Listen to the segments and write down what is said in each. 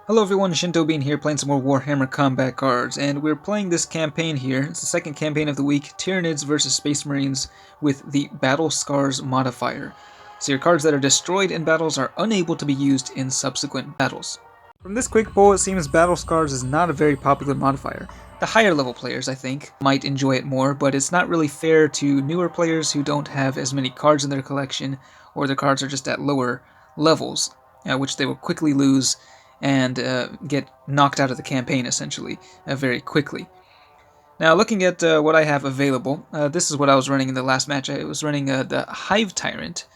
Hello everyone, Shinto Bean here playing some more Warhammer combat cards, and we're playing this campaign here. It's the second campaign of the week, Tyranids versus Space Marines with the Battle Scars modifier. So your cards that are destroyed in battles are unable to be used in subsequent battles. From this quick poll, it seems Battle Scars is not a very popular modifier. The higher level players, I think, might enjoy it more, but it's not really fair to newer players who don't have as many cards in their collection, or their cards are just at lower levels, which they will quickly lose and get knocked out of the campaign, essentially, very quickly. Now, looking at what I have available, this is what I was running in the last match. I was running the Hive Tyrant,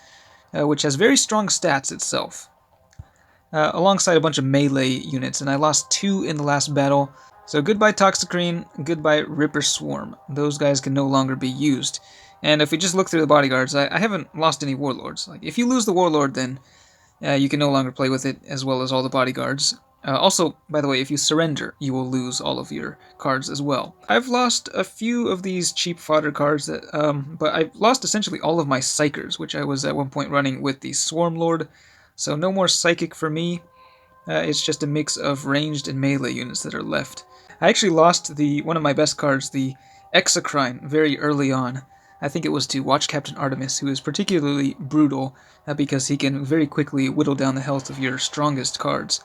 which has very strong stats itself, alongside a bunch of melee units, and I lost 2 in the last battle. So goodbye Toxicrene, goodbye Ripper Swarm. Those guys can no longer be used. And if we just look through the bodyguards, I haven't lost any warlords. Like, if you lose the warlord, then you can no longer play with it, as well as all the bodyguards. Also, by the way, if you surrender, you will lose all of your cards as well. I've lost a few of these cheap fodder cards, but I've lost essentially all of my Psychers, which I was at one point running with the Swarm Lord. So no more Psychic for me. It's just a mix of ranged and melee units that are left. I actually lost one of my best cards, the Exocrine, very early on. I think it was to Watch Captain Artemis, who is particularly brutal because he can very quickly whittle down the health of your strongest cards.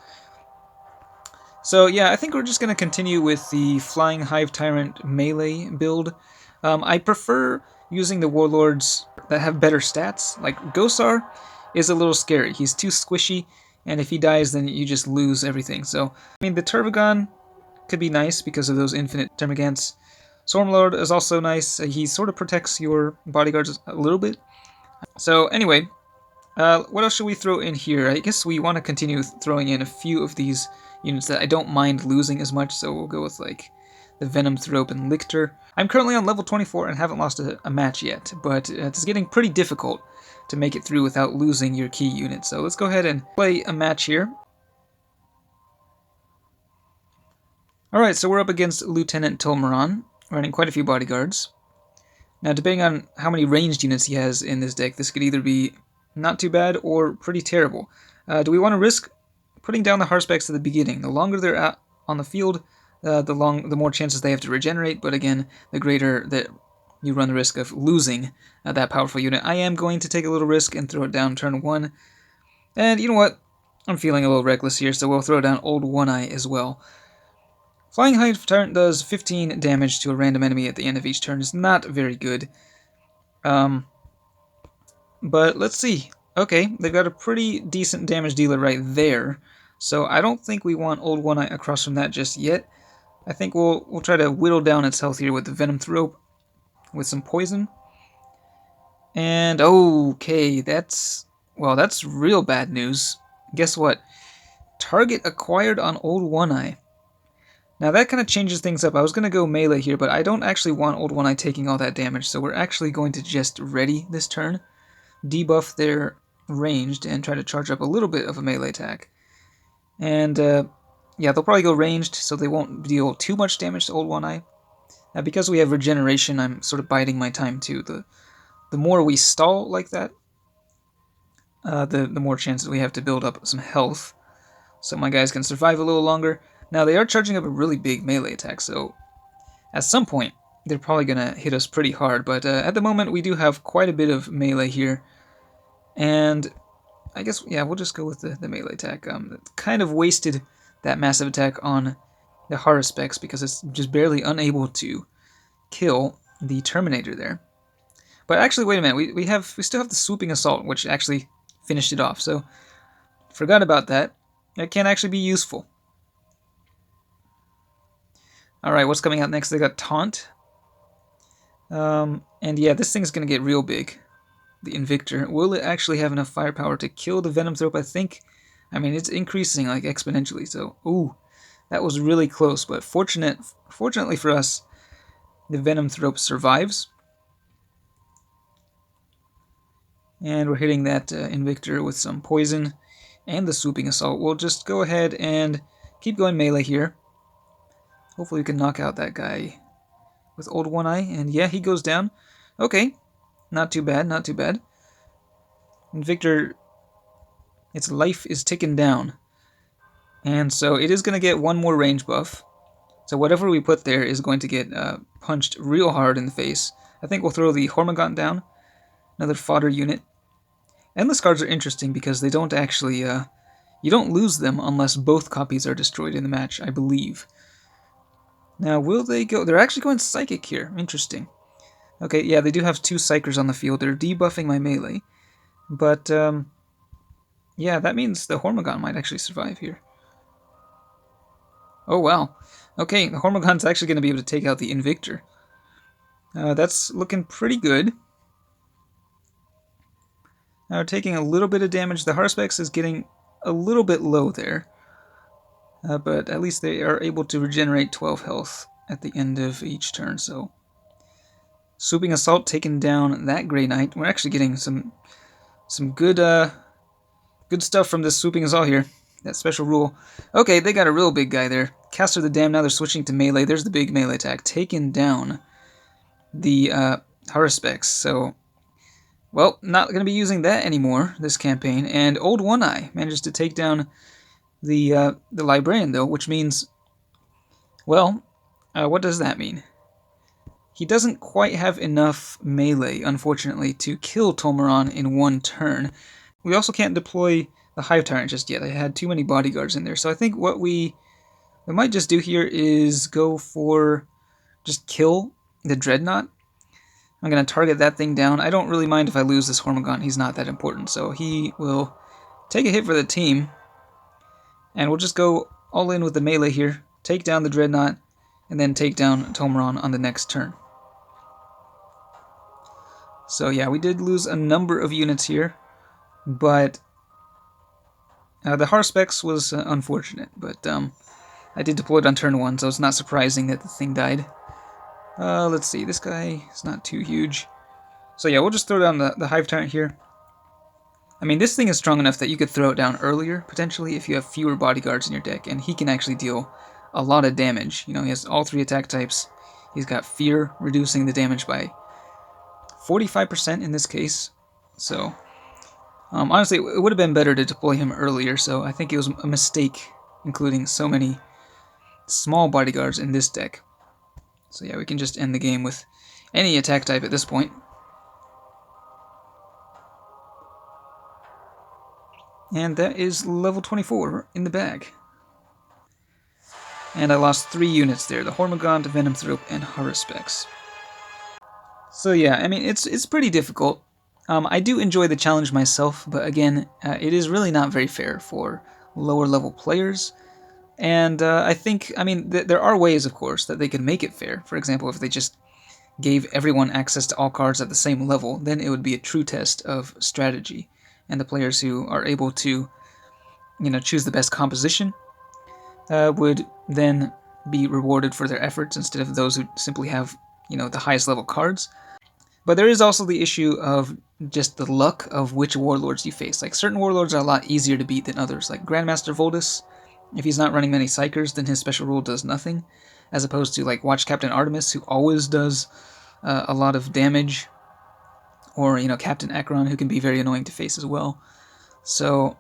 So yeah, I think we're just going to continue with the Flying Hive Tyrant melee build. I prefer using the warlords that have better stats. Like Gosar is a little scary. He's too squishy, and if he dies, then you just lose everything. So, I mean, the Turbogon could be nice because of those infinite Termagants. Stormlord is also nice. He sort of protects your bodyguards a little bit. So anyway, what else should we throw in here? I guess we want to continue throwing in a few of these units that I don't mind losing as much, so we'll go with like the Venomthrope and Lictor. I'm currently on level 24 and haven't lost a match yet, but it's getting pretty difficult to make it through without losing your key unit. So let's go ahead and play a match here. Alright, so we're up against Lieutenant Tolmaron, running quite a few bodyguards. Now, depending on how many ranged units he has in this deck, this could either be not too bad or pretty terrible. Do we want to risk putting down the Harspecks at the beginning? The longer they're out on the field, the more chances they have to regenerate, but again, the greater that you run the risk of losing that powerful unit. I am going to take a little risk and throw it down turn 1. And you know what? I'm feeling a little reckless here, so we'll throw down Old One-Eye as well. Flying Hive Tyrant does 15 damage to a random enemy at the end of each turn. It's not very good. But let's see. Okay, they've got a pretty decent damage dealer right there. So I don't think we want Old One-Eye across from that just yet. I think we'll try to whittle down its health here with the Venomthrope with some poison. And okay, that's real bad news. Guess what? Target acquired on Old One-Eye. Now that kind of changes things up. I was going to go melee here, but I don't actually want Old One-Eye taking all that damage, so we're actually going to just ready this turn, debuff their ranged, and try to charge up a little bit of a melee attack. And yeah, they'll probably go ranged, so they won't deal too much damage to Old One-Eye. Now because we have regeneration, I'm sort of biding my time too. The more we stall like that, the more chances we have to build up some health, so my guys can survive a little longer. Now, they are charging up a really big melee attack, so at some point, they're probably going to hit us pretty hard, but at the moment, we do have quite a bit of melee here, and I guess, yeah, we'll just go with the melee attack. Kind of wasted that massive attack on the Haruspecs because it's just barely unable to kill the Terminator there. But actually, wait a minute, we still have the Swooping Assault, which actually finished it off, so forgot about that. It can actually be useful. Alright, what's coming out next? They got Taunt. And yeah, this thing's going to get real big. The Invictor. Will it actually have enough firepower to kill the Venomthrope? I think. I mean, it's increasing like exponentially, so ooh, that was really close, but fortunately for us, the Venomthrope survives. And we're hitting that Invictor with some poison and the Swooping Assault. We'll just go ahead and keep going melee here. Hopefully we can knock out that guy with Old One-Eye, and yeah, he goes down. Okay, not too bad, not too bad. And Victor, its life is ticking down. And so it is going to get one more range buff. So whatever we put there is going to get punched real hard in the face. I think we'll throw the Hormigaunt down, another fodder unit. Endless cards are interesting because they don't actually, you don't lose them unless both copies are destroyed in the match, I believe. Now, will they go, they're actually going Psychic here, interesting. Okay, yeah, they do have 2 Psychers on the field, they're debuffing my melee. But, yeah, that means the Hormigaunt might actually survive here. Oh, wow. Okay, the Hormigaunt's actually going to be able to take out the Invictor. That's looking pretty good. Now we're taking a little bit of damage. The Harspex is getting a little bit low there. But at least they are able to regenerate 12 health at the end of each turn, so... Swooping Assault taking down that Grey Knight. We're actually getting some good good stuff from this Swooping Assault here. That special rule. Okay, they got a real big guy there. Caster the Dam, now they're switching to melee. There's the big melee attack. Taking down the Harspex, so... Well, not going to be using that anymore this campaign. And Old One Eye manages to take down the Librarian, though, which means... Well, what does that mean? He doesn't quite have enough melee, unfortunately, to kill Tolmeron in one turn. We also can't deploy the Hive Tyrant just yet. I had too many bodyguards in there. So I think what we might just do here is go for just kill the Dreadnought. I'm going to target that thing down. I don't really mind if I lose this Hormigaunt. He's not that important. So he will take a hit for the team. And we'll just go all in with the melee here. Take down the Dreadnought. And then take down Tolmeron on the next turn. So yeah, we did lose a number of units here. But the Harspex was unfortunate. But I did deploy it on turn 1. So it's not surprising that the thing died. Let's see, this guy is not too huge. So yeah, we'll just throw down the Hive Tyrant here. I mean, this thing is strong enough that you could throw it down earlier, potentially, if you have fewer bodyguards in your deck, and he can actually deal a lot of damage. You know, he has all 3 attack types. He's got Fear, reducing the damage by 45% in this case. So, honestly, it would have been better to deploy him earlier, so I think it was a mistake including so many small bodyguards in this deck. So yeah, we can just end the game with any attack type at this point. And that is level 24 in the bag. And I lost 3 units there, the Hormigaunt, Venomthrope, and Harspex. So yeah, I mean, it's pretty difficult. I do enjoy the challenge myself, but again, it is really not very fair for lower level players. And I think, I mean, there are ways, of course, that they can make it fair. For example, if they just gave everyone access to all cards at the same level, then it would be a true test of strategy. And the players who are able to, you know, choose the best composition would then be rewarded for their efforts instead of those who simply have, you know, the highest level cards. But there is also the issue of just the luck of which warlords you face. Like, certain warlords are a lot easier to beat than others, like Grandmaster Voldus. If he's not running many Psychers, then his special rule does nothing, as opposed to, like, Watch Captain Artemis, who always does a lot of damage, or, you know, Captain Acheron, who can be very annoying to face as well. So,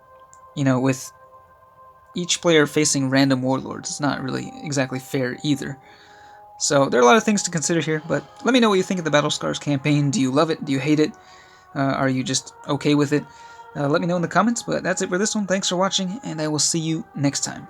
you know, with each player facing random warlords, it's not really exactly fair either. So there are a lot of things to consider here, but let me know what you think of the Battle Scars campaign. Do you love it? Do you hate it? Are you just okay with it? Let me know in the comments, but that's it for this one. Thanks for watching, and I will see you next time.